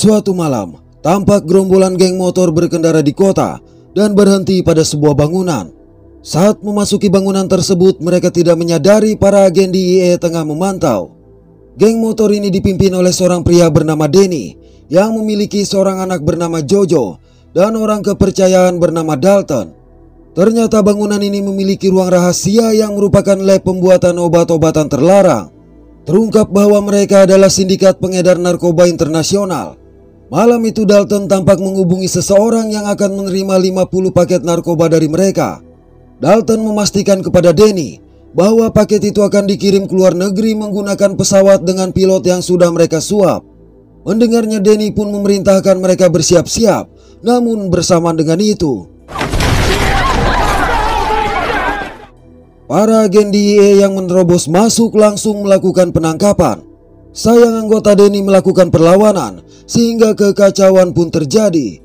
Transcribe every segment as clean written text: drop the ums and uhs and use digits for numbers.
Suatu malam, tampak gerombolan geng motor berkendara di kota dan berhenti pada sebuah bangunan. Saat memasuki bangunan tersebut, mereka tidak menyadari para agen DIE tengah memantau. Geng motor ini dipimpin oleh seorang pria bernama Denny yang memiliki seorang anak bernama Jojo dan orang kepercayaan bernama Dalton. Ternyata bangunan ini memiliki ruang rahasia yang merupakan lab pembuatan obat-obatan terlarang. Terungkap bahwa mereka adalah sindikat pengedar narkoba internasional. Malam itu Dalton tampak menghubungi seseorang yang akan menerima 50 paket narkoba dari mereka. Dalton memastikan kepada Denny bahwa paket itu akan dikirim ke luar negeri menggunakan pesawat dengan pilot yang sudah mereka suap. Mendengarnya, Denny pun memerintahkan mereka bersiap-siap. Namun bersamaan dengan itu, para agen DIE yang menerobos masuk langsung melakukan penangkapan. Sayang anggota Denny melakukan perlawanan sehingga kekacauan pun terjadi.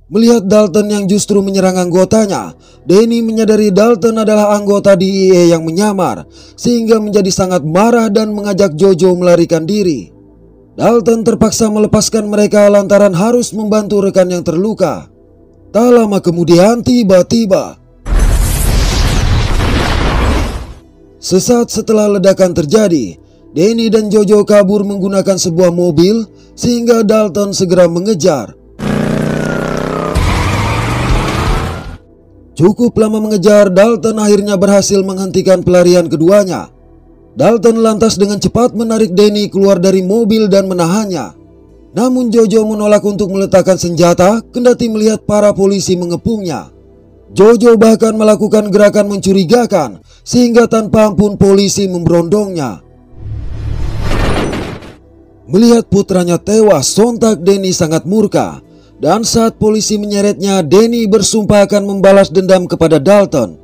Melihat Dalton yang justru menyerang anggotanya, Denny menyadari Dalton adalah anggota DIE yang menyamar, sehingga menjadi sangat marah dan mengajak Jojo melarikan diri. Dalton terpaksa melepaskan mereka lantaran harus membantu rekan yang terluka. Tak lama kemudian tiba-tiba, sesaat setelah ledakan terjadi, Denny dan Jojo kabur menggunakan sebuah mobil sehingga Dalton segera mengejar. Cukup lama mengejar, Dalton akhirnya berhasil menghentikan pelarian keduanya. Dalton lantas dengan cepat menarik Denny keluar dari mobil dan menahannya. Namun Jojo menolak untuk meletakkan senjata kendati melihat para polisi mengepungnya. Jojo bahkan melakukan gerakan mencurigakan sehingga tanpa ampun polisi memberondongnya. Melihat putranya tewas, sontak Denny sangat murka. Dan saat polisi menyeretnya, Denny bersumpah akan membalas dendam kepada Dalton.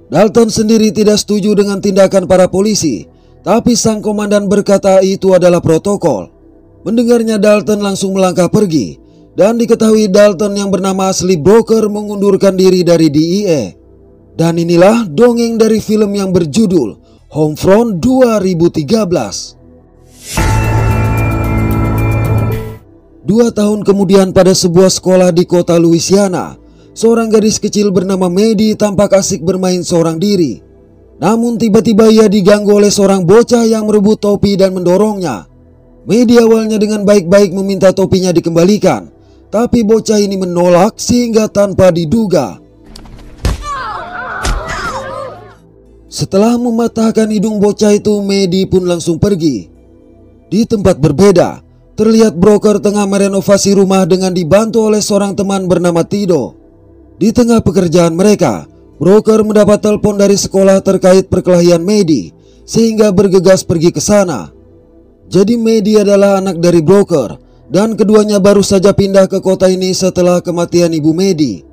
Dalton sendiri tidak setuju dengan tindakan para polisi, tapi sang komandan berkata itu adalah protokol. Mendengarnya, Dalton langsung melangkah pergi. Dan diketahui Dalton yang bernama asli Broker mengundurkan diri dari DIE. Dan inilah dongeng dari film yang berjudul Homefront 2013. 2 tahun kemudian, pada sebuah sekolah di kota Louisiana, seorang gadis kecil bernama Maddie tampak asik bermain seorang diri. Namun tiba-tiba ia diganggu oleh seorang bocah yang merebut topi dan mendorongnya. Maddie awalnya dengan baik-baik meminta topinya dikembalikan, tapi bocah ini menolak sehingga tanpa diduga, setelah mematahkan hidung bocah itu, Maddie pun langsung pergi. Di tempat berbeda, terlihat Broker tengah merenovasi rumah dengan dibantu oleh seorang teman bernama Tido. Di tengah pekerjaan mereka, Broker mendapat telepon dari sekolah terkait perkelahian Maddie, sehingga bergegas pergi ke sana. Jadi Maddie adalah anak dari Broker, dan keduanya baru saja pindah ke kota ini setelah kematian ibu Maddie.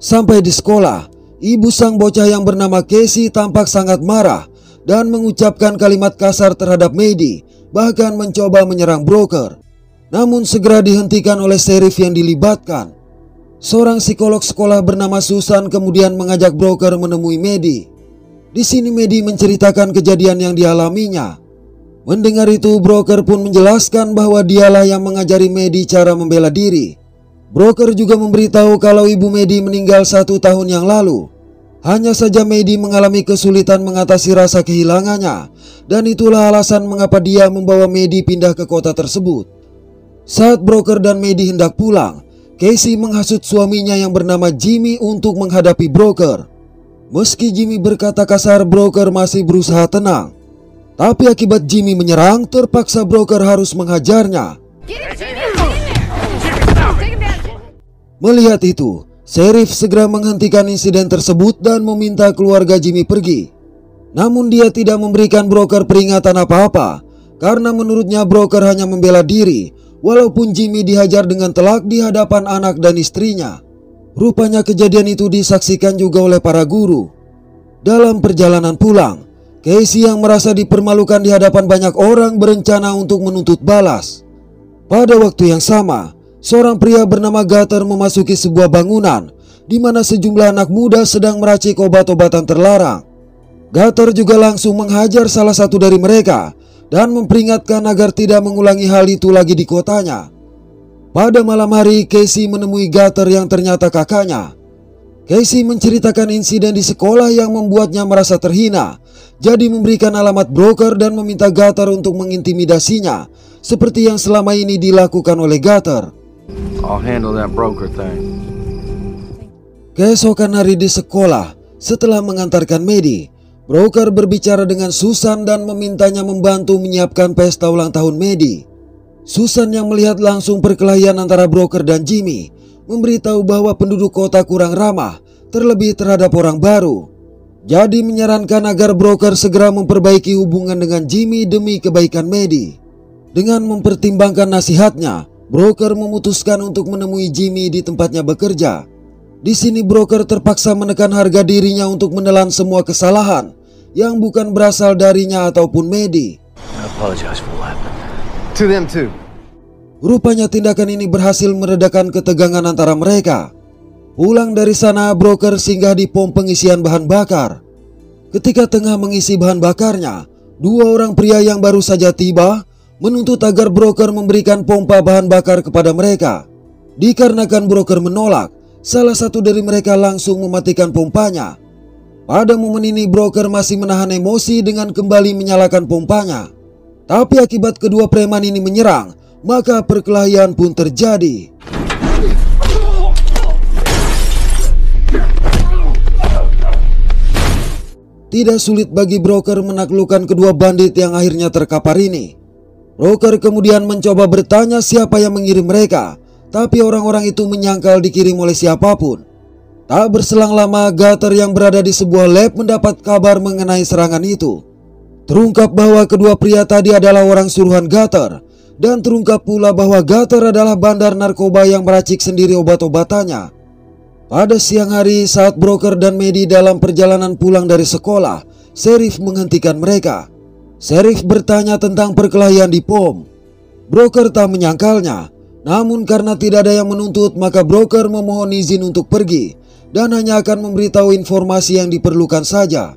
Sampai di sekolah, ibu sang bocah yang bernama Casey tampak sangat marah dan mengucapkan kalimat kasar terhadap Maddie, bahkan mencoba menyerang Broker. Namun segera dihentikan oleh sheriff yang dilibatkan. Seorang psikolog sekolah bernama Susan kemudian mengajak Broker menemui Maddie. Di sini Maddie menceritakan kejadian yang dialaminya. Mendengar itu, Broker pun menjelaskan bahwa dialah yang mengajari Maddie cara membela diri. Broker juga memberitahu kalau ibu Maddie meninggal 1 tahun yang lalu. Hanya saja Maddie mengalami kesulitan mengatasi rasa kehilangannya, dan itulah alasan mengapa dia membawa Maddie pindah ke kota tersebut. Saat Broker dan Maddie hendak pulang, Casey menghasut suaminya yang bernama Jimmy untuk menghadapi Broker. Meski Jimmy berkata kasar, Broker masih berusaha tenang. Tapi akibat Jimmy menyerang, terpaksa Broker harus menghajarnya. Melihat itu, sheriff segera menghentikan insiden tersebut dan meminta keluarga Jimmy pergi. Namun dia tidak memberikan Broker peringatan apa-apa, karena menurutnya Broker hanya membela diri, walaupun Jimmy dihajar dengan telak di hadapan anak dan istrinya. Rupanya kejadian itu disaksikan juga oleh para guru. Dalam perjalanan pulang, Casey yang merasa dipermalukan di hadapan banyak orang berencana untuk menuntut balas. Pada waktu yang sama, seorang pria bernama Gutter memasuki sebuah bangunan di mana sejumlah anak muda sedang meracik obat-obatan terlarang. Gutter juga langsung menghajar salah satu dari mereka dan memperingatkan agar tidak mengulangi hal itu lagi di kotanya. Pada malam hari, Casey menemui Gutter yang ternyata kakaknya. Casey menceritakan insiden di sekolah yang membuatnya merasa terhina, jadi memberikan alamat broker dan meminta Gutter untuk mengintimidasinya, seperti yang selama ini dilakukan oleh Gutter. I'll handle that broker thing. Keesokan hari di sekolah, setelah mengantarkan Maddie, broker berbicara dengan Susan dan memintanya membantu menyiapkan pesta ulang tahun Maddie. Susan yang melihat langsung perkelahian antara broker dan Jimmy memberitahu bahwa penduduk kota kurang ramah, terlebih terhadap orang baru. Jadi menyarankan agar broker segera memperbaiki hubungan dengan Jimmy demi kebaikan Maddie. Dengan mempertimbangkan nasihatnya, broker memutuskan untuk menemui Jimmy di tempatnya bekerja. Di sini broker terpaksa menekan harga dirinya untuk menelan semua kesalahan yang bukan berasal darinya ataupun Maddie. I apologize for what happened. To them too. Rupanya tindakan ini berhasil meredakan ketegangan antara mereka. Pulang dari sana, broker singgah di pom pengisian bahan bakar. Ketika tengah mengisi bahan bakarnya, dua orang pria yang baru saja tiba menuntut agar broker memberikan pompa bahan bakar kepada mereka. Dikarenakan broker menolak, salah satu dari mereka langsung mematikan pompanya. Pada momen ini broker masih menahan emosi dengan kembali menyalakan pompanya. Tapi akibat kedua preman ini menyerang, maka perkelahian pun terjadi. Tidak sulit bagi broker menaklukkan kedua bandit yang akhirnya terkapar ini. Broker kemudian mencoba bertanya siapa yang mengirim mereka, tapi orang-orang itu menyangkal dikirim oleh siapapun. Tak berselang lama, Gutter yang berada di sebuah lab mendapat kabar mengenai serangan itu. Terungkap bahwa kedua pria tadi adalah orang suruhan Gutter, dan terungkap pula bahwa Gutter adalah bandar narkoba yang meracik sendiri obat-obatannya. Pada siang hari saat broker dan Maddie dalam perjalanan pulang dari sekolah, Sheriff menghentikan mereka. Sheriff bertanya tentang perkelahian di pom. Broker tak menyangkalnya, namun karena tidak ada yang menuntut, maka broker memohon izin untuk pergi dan hanya akan memberitahu informasi yang diperlukan saja.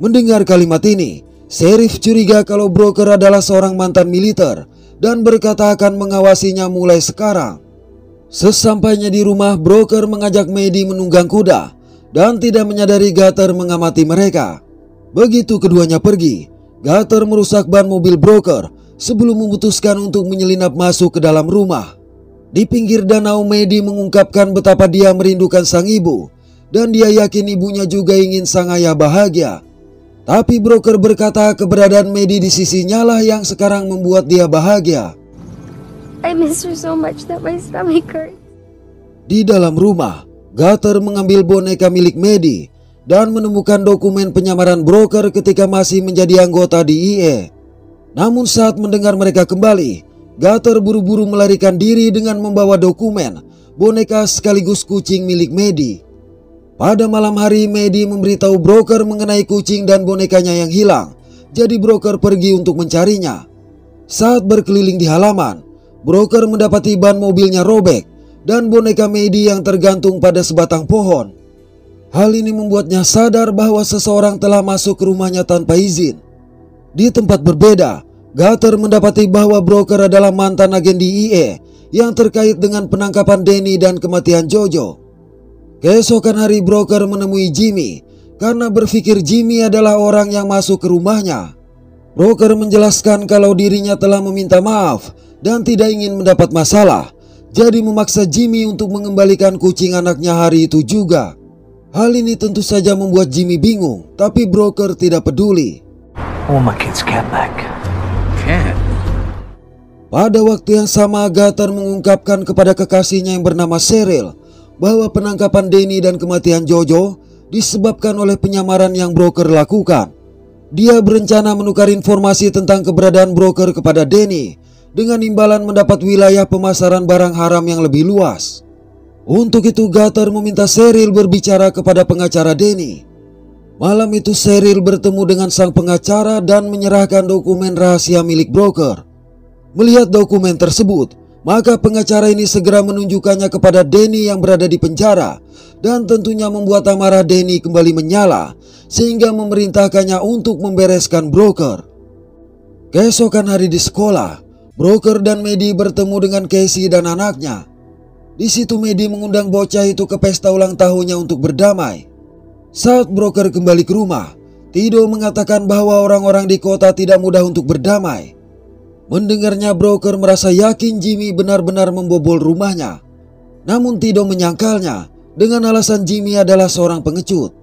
Mendengar kalimat ini, Sheriff curiga kalau broker adalah seorang mantan militer dan berkata akan mengawasinya mulai sekarang. Sesampainya di rumah, broker mengajak Maddie menunggang kuda dan tidak menyadari Gutter mengamati mereka. Begitu keduanya pergi, Gutter merusak ban mobil broker sebelum memutuskan untuk menyelinap masuk ke dalam rumah. Di pinggir danau, Maddie mengungkapkan betapa dia merindukan sang ibu dan dia yakin ibunya juga ingin sang ayah bahagia. Tapi broker berkata keberadaan Maddie di sisinya lah yang sekarang membuat dia bahagia. I miss her so much that my stomach hurts. Di dalam rumah, Gutter mengambil boneka milik Maddie dan menemukan dokumen penyamaran broker ketika masih menjadi anggota di IE. Namun saat mendengar mereka kembali, Gutter buru-buru melarikan diri dengan membawa dokumen, boneka sekaligus kucing milik Maddie. Pada malam hari, Maddie memberitahu broker mengenai kucing dan bonekanya yang hilang, jadi broker pergi untuk mencarinya. Saat berkeliling di halaman, broker mendapati ban mobilnya robek dan boneka Maddie yang tergantung pada sebatang pohon. Hal ini membuatnya sadar bahwa seseorang telah masuk ke rumahnya tanpa izin. Di tempat berbeda, Gutter mendapati bahwa broker adalah mantan agen di IE yang terkait dengan penangkapan Danny dan kematian Jojo. Keesokan hari, broker menemui Jimmy karena berpikir Jimmy adalah orang yang masuk ke rumahnya. Broker menjelaskan kalau dirinya telah meminta maaf dan tidak ingin mendapat masalah, jadi memaksa Jimmy untuk mengembalikan kucing anaknya hari itu juga. Hal ini tentu saja membuat Jimmy bingung, tapi broker tidak peduli. I want my kid's cat back. Cat? Pada waktu yang sama, Gutter mengungkapkan kepada kekasihnya yang bernama Cheryl bahwa penangkapan Danny dan kematian Jojo disebabkan oleh penyamaran yang broker lakukan. Dia berencana menukar informasi tentang keberadaan broker kepada Danny dengan imbalan mendapat wilayah pemasaran barang haram yang lebih luas. Untuk itu, Gutter meminta Cheryl berbicara kepada pengacara Danny. Malam itu Cheryl bertemu dengan sang pengacara dan menyerahkan dokumen rahasia milik broker. Melihat dokumen tersebut, maka pengacara ini segera menunjukkannya kepada Danny yang berada di penjara, dan tentunya membuat amarah Danny kembali menyala sehingga memerintahkannya untuk membereskan broker. Keesokan hari di sekolah, Broker dan Maddie bertemu dengan Casey dan anaknya. Di situ Maddie mengundang bocah itu ke pesta ulang tahunnya untuk berdamai. Saat Broker kembali ke rumah, Tido mengatakan bahwa orang-orang di kota tidak mudah untuk berdamai. Mendengarnya, Broker merasa yakin Jimmy benar-benar membobol rumahnya. Namun Tido menyangkalnya dengan alasan Jimmy adalah seorang pengecut.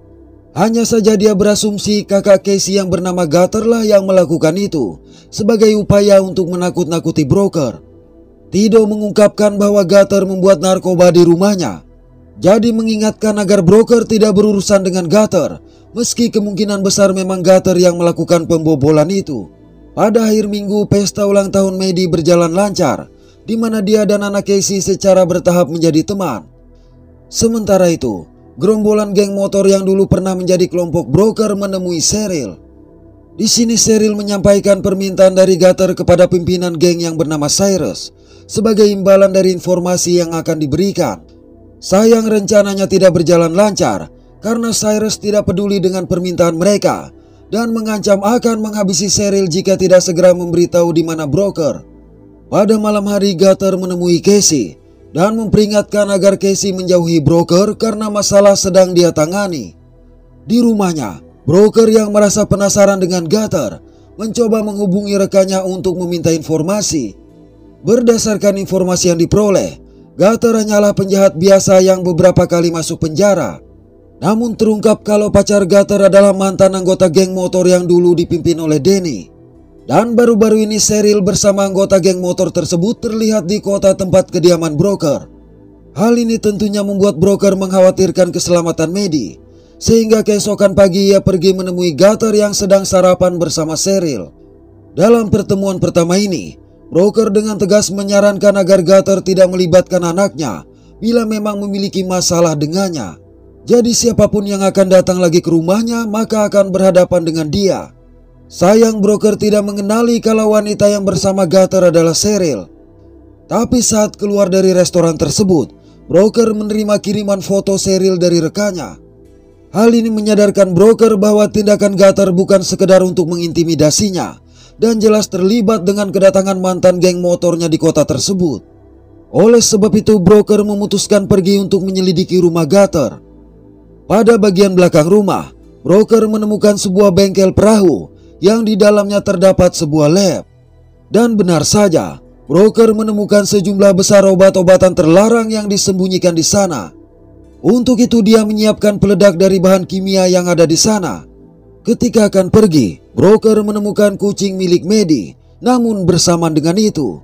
Hanya saja dia berasumsi kakak Casey yang bernama Gutter lah yang melakukan itu sebagai upaya untuk menakut-nakuti Broker. Tido mengungkapkan bahwa Gutter membuat narkoba di rumahnya. Jadi mengingatkan agar Broker tidak berurusan dengan Gutter, meski kemungkinan besar memang Gutter yang melakukan pembobolan itu. Pada akhir minggu, pesta ulang tahun Maddie berjalan lancar, di mana dia dan anak Casey secara bertahap menjadi teman. Sementara itu, gerombolan geng motor yang dulu pernah menjadi kelompok Broker menemui Cheryl. Di sini Cheryl menyampaikan permintaan dari Gutter kepada pimpinan geng yang bernama Cyrus sebagai imbalan dari informasi yang akan diberikan. Sayang rencananya tidak berjalan lancar karena Cyrus tidak peduli dengan permintaan mereka dan mengancam akan menghabisi Cheryl jika tidak segera memberitahu di mana Broker. Pada malam hari, Gutter menemui Casey dan memperingatkan agar Casey menjauhi Broker karena masalah sedang dia tangani. Di rumahnya, Broker yang merasa penasaran dengan Gutter mencoba menghubungi rekannya untuk meminta informasi. Berdasarkan informasi yang diperoleh, Gutter hanyalah penjahat biasa yang beberapa kali masuk penjara. Namun terungkap kalau pacar Gutter adalah mantan anggota geng motor yang dulu dipimpin oleh Danny. Dan baru-baru ini Cheryl bersama anggota geng motor tersebut terlihat di kota tempat kediaman Broker. Hal ini tentunya membuat Broker mengkhawatirkan keselamatan Maddie, sehingga keesokan pagi ia pergi menemui Gutter yang sedang sarapan bersama Cheryl. Dalam pertemuan pertama ini, Broker dengan tegas menyarankan agar Gutter tidak melibatkan anaknya bila memang memiliki masalah dengannya. Jadi siapapun yang akan datang lagi ke rumahnya maka akan berhadapan dengan dia. Sayang Broker tidak mengenali kalau wanita yang bersama Gutter adalah Cheryl. Tapi saat keluar dari restoran tersebut, Broker menerima kiriman foto Cheryl dari rekannya. Hal ini menyadarkan Broker bahwa tindakan Gutter bukan sekedar untuk mengintimidasinya dan jelas terlibat dengan kedatangan mantan geng motornya di kota tersebut. Oleh sebab itu Broker memutuskan pergi untuk menyelidiki rumah Gutter. Pada bagian belakang rumah, Broker menemukan sebuah bengkel perahu yang di dalamnya terdapat sebuah lab. Dan benar saja, Broker menemukan sejumlah besar obat-obatan terlarang yang disembunyikan di sana. Untuk itu dia menyiapkan peledak dari bahan kimia yang ada di sana. Ketika akan pergi, Broker menemukan kucing milik Maddie. Namun bersamaan dengan itu,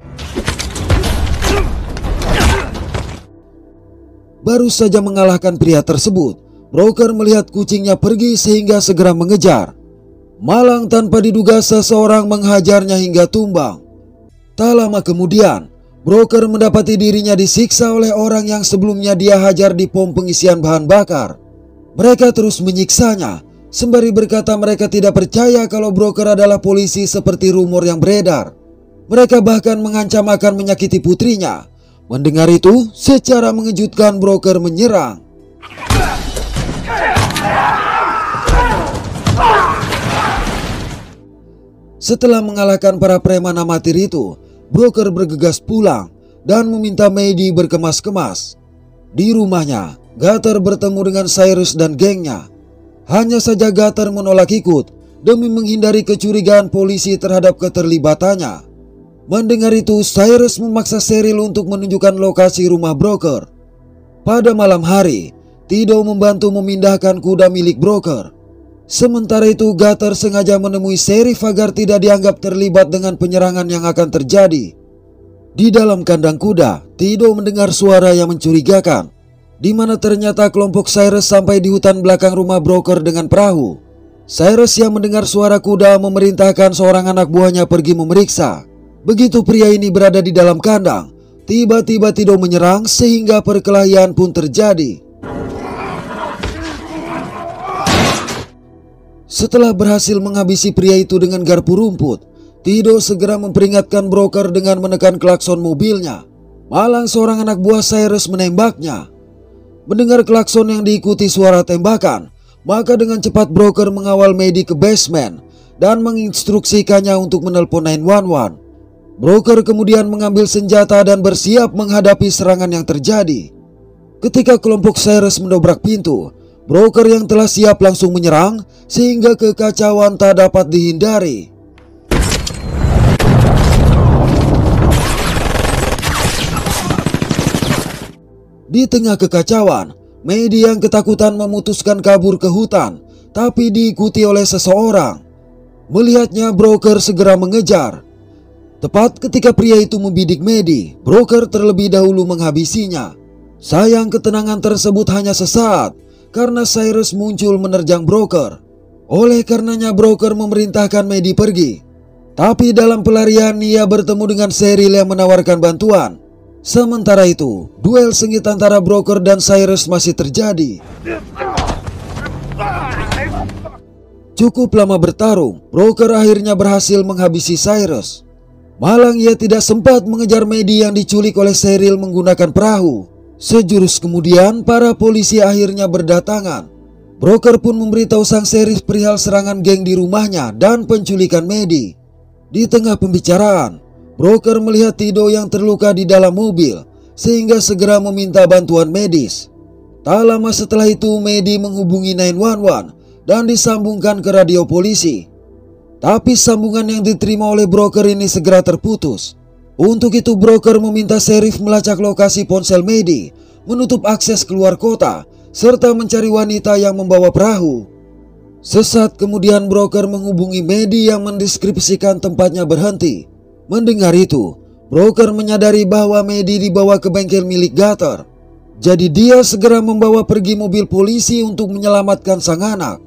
baru saja mengalahkan pria tersebut, Broker melihat kucingnya pergi sehingga segera mengejar. Malang tanpa diduga seseorang menghajarnya hingga tumbang. Tak lama kemudian, Broker mendapati dirinya disiksa oleh orang yang sebelumnya dia hajar di pom pengisian bahan bakar. Mereka terus menyiksanya, sembari berkata mereka tidak percaya kalau Broker adalah polisi seperti rumor yang beredar. Mereka bahkan mengancam akan menyakiti putrinya. Mendengar itu, secara mengejutkan Broker menyerang. Setelah mengalahkan para preman amatir itu, Broker bergegas pulang dan meminta Maddie berkemas-kemas. Di rumahnya, Gutter bertemu dengan Cyrus dan gengnya. Hanya saja Gutter menolak ikut demi menghindari kecurigaan polisi terhadap keterlibatannya. Mendengar itu, Cyrus memaksa Cheryl untuk menunjukkan lokasi rumah Broker. Pada malam hari, Tido membantu memindahkan kuda milik Broker. Sementara itu Gutter sengaja menemui Sheriff agar tidak dianggap terlibat dengan penyerangan yang akan terjadi. Di dalam kandang kuda, Tido mendengar suara yang mencurigakan, di mana ternyata kelompok Cyrus sampai di hutan belakang rumah Broker dengan perahu. Cyrus yang mendengar suara kuda memerintahkan seorang anak buahnya pergi memeriksa. Begitu pria ini berada di dalam kandang, tiba-tiba Tido menyerang sehingga perkelahian pun terjadi. Setelah berhasil menghabisi pria itu dengan garpu rumput, Tido segera memperingatkan Broker dengan menekan klakson mobilnya. Malang seorang anak buah Cyrus menembaknya. Mendengar klakson yang diikuti suara tembakan, maka dengan cepat Broker mengawal Maddie ke basement dan menginstruksikannya untuk menelpon 911. Broker kemudian mengambil senjata dan bersiap menghadapi serangan yang terjadi. Ketika kelompok Cyrus mendobrak pintu, broker yang telah siap langsung menyerang sehingga kekacauan tak dapat dihindari. Di tengah kekacauan, Maddie yang ketakutan memutuskan kabur ke hutan, tapi diikuti oleh seseorang. Melihatnya, broker segera mengejar. Tepat ketika pria itu membidik Maddie, broker terlebih dahulu menghabisinya. Sayang, ketenangan tersebut hanya sesaat karena Cyrus muncul menerjang broker. Oleh karenanya broker memerintahkan Maddie pergi. Tapi dalam pelarian ia bertemu dengan Cheryl yang menawarkan bantuan. Sementara itu, duel sengit antara broker dan Cyrus masih terjadi. Cukup lama bertarung, broker akhirnya berhasil menghabisi Cyrus. Malang ia tidak sempat mengejar Maddie yang diculik oleh Cheryl menggunakan perahu. Sejurus kemudian, para polisi akhirnya berdatangan. Broker pun memberitahu sang sheriff perihal serangan geng di rumahnya dan penculikan Maddie. Di tengah pembicaraan, broker melihat Tido yang terluka di dalam mobil, sehingga segera meminta bantuan medis. Tak lama setelah itu, Maddie menghubungi 911 dan disambungkan ke radio polisi. Tapi sambungan yang diterima oleh broker ini segera terputus. Untuk itu broker meminta sheriff melacak lokasi ponsel Maddie, menutup akses keluar kota, serta mencari wanita yang membawa perahu. Sesaat kemudian broker menghubungi Maddie yang mendeskripsikan tempatnya berhenti. Mendengar itu, broker menyadari bahwa Maddie dibawa ke bengkel milik Gutter. Jadi dia segera membawa pergi mobil polisi untuk menyelamatkan sang anak.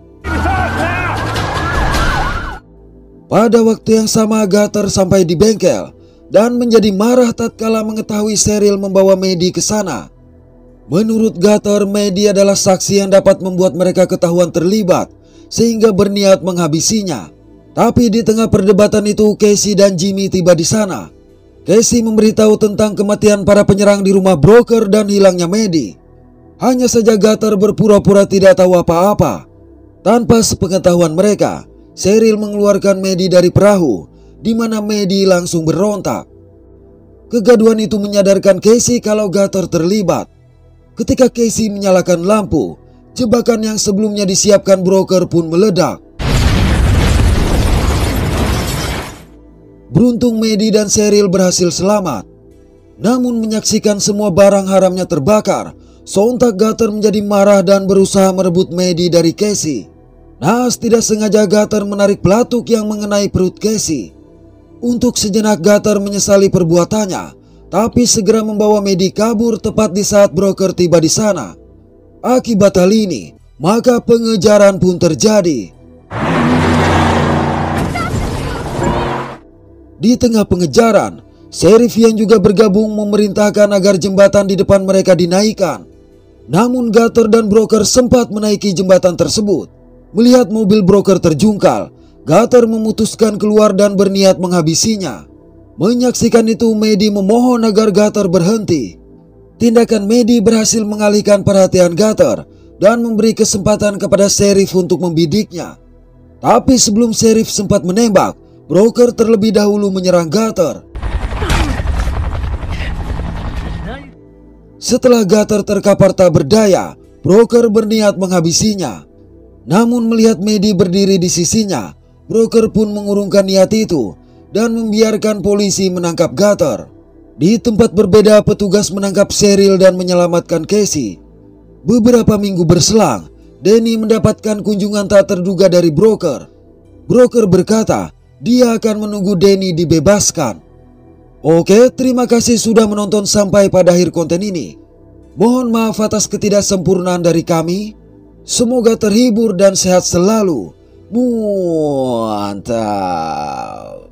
Pada waktu yang sama, Gutter sampai di bengkel dan menjadi marah tatkala mengetahui Cheryl membawa Maddie ke sana. Menurut Gutter, Maddie adalah saksi yang dapat membuat mereka ketahuan terlibat, sehingga berniat menghabisinya. Tapi di tengah perdebatan itu, Casey dan Jimmy tiba di sana. Casey memberitahu tentang kematian para penyerang di rumah broker dan hilangnya Maddie. Hanya saja Gutter berpura-pura tidak tahu apa-apa. Tanpa sepengetahuan mereka, Cheryl mengeluarkan Maddie dari perahu, di mana Maddie langsung berontak. Kegaduhan itu menyadarkan Casey kalau Gutter terlibat. Ketika Casey menyalakan lampu, jebakan yang sebelumnya disiapkan broker pun meledak. Beruntung Maddie dan Cheryl berhasil selamat. Namun menyaksikan semua barang haramnya terbakar, sontak Gutter menjadi marah dan berusaha merebut Maddie dari Casey. Naas tidak sengaja Gutter menarik pelatuk yang mengenai perut Casey. Untuk sejenak Gutter menyesali perbuatannya, tapi segera membawa Maddie kabur tepat di saat broker tiba di sana. Akibat hal ini, maka pengejaran pun terjadi. Di tengah pengejaran, sheriff yang juga bergabung memerintahkan agar jembatan di depan mereka dinaikkan. Namun Gutter dan broker sempat menaiki jembatan tersebut. Melihat mobil broker terjungkal, Gutter memutuskan keluar dan berniat menghabisinya. Menyaksikan itu, Maddie memohon agar Gutter berhenti. Tindakan Maddie berhasil mengalihkan perhatian Gutter dan memberi kesempatan kepada sheriff untuk membidiknya. Tapi sebelum sheriff sempat menembak, broker terlebih dahulu menyerang Gutter. Setelah Gutter terkapar tak berdaya, broker berniat menghabisinya. Namun melihat Maddie berdiri di sisinya, broker pun mengurungkan niat itu dan membiarkan polisi menangkap Gutter. Di tempat berbeda, petugas menangkap Cheryl dan menyelamatkan Casey. Beberapa minggu berselang, Danny mendapatkan kunjungan tak terduga dari broker. Broker berkata dia akan menunggu Danny dibebaskan. Oke, terima kasih sudah menonton sampai pada akhir konten ini. Mohon maaf atas ketidaksempurnaan dari kami. Semoga terhibur dan sehat selalu. Mantap.